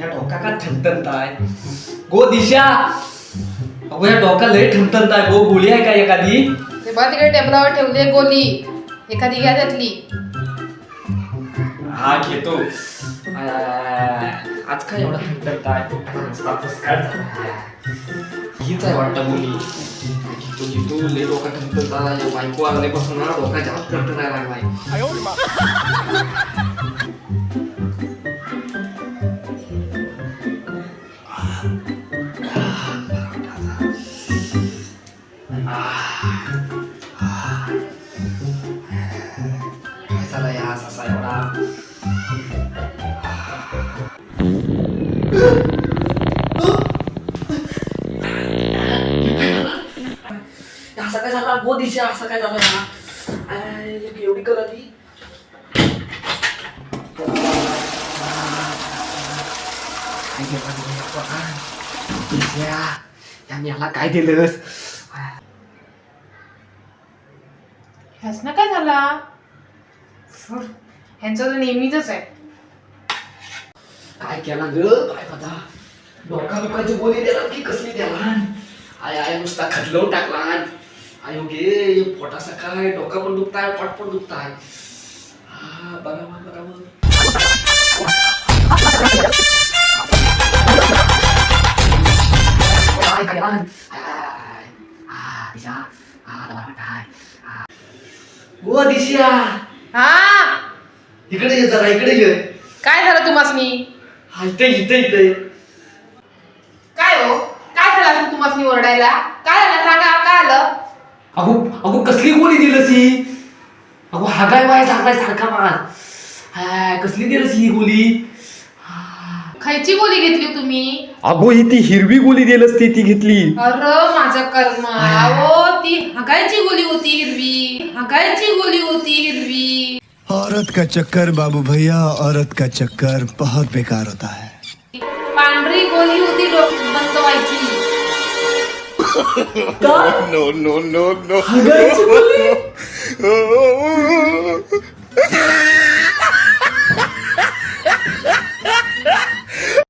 या डोका का ठणठणताय गो दिशा. अगो या डोका लय ठणठणताय गो. गोळी आहे का एखादी? ते बघ तिकडे टेबलावर ठेवली गोली, एखादी घ्या त्यातली. हा घेतो. आज काय एवढा ठणठणताय? हीच आहे वाटतं गोळी. घेतो लय डोका ठणठणताय. बायको आल्यापासून ना डोका जास्त ठणठणायला लागलाय. काय झालं या असा एवढा? असं काय झालं गो दिशा? असं काय झालं ना? एवढी कलरली याला काय दिलंस? ह्यासनं काय झाला? ह्यांचं तर नेहमीच आहे. काय केला ग? काय पता डोका दुखायची गोळी द्याला की कसली द्याला? आय आय नुसता खदलवून टाकला. आयो गे पोटासा काय डोका पण दुखताय, पोट पण दुखताय. हा बरोबर बरोबर. काय काय गो दिशा हा इकडे ये जरा, इकडे ये. काय झालं तुम्हासनी? हा इथे इथे इथे. काय हो, काय झालं असं तुम्हासनी ओरडायला? काय झालं सांगा, काय आलं? अगो अगो कसली गोळी दिलंस ही? अगो हा काय वाय सांगाय सारखा मास. हाय कसली दिलंस ही गोळी? खायची गोळी घेतली हो तुम्ही? अगो ही ती हिरवी गोळी दिलंस ती घेतली. अरे माझं कर्म. अहो ती हगायची गोळी होती हिरवी, हगायची गोळी होती हिरवी. औरत का चक्कर बाबू भैया, औरत का चक्कर बहुत बेकार होता है. पांढरी गोळी होती बंद व्हायची. No no no no. हगायची गोळी?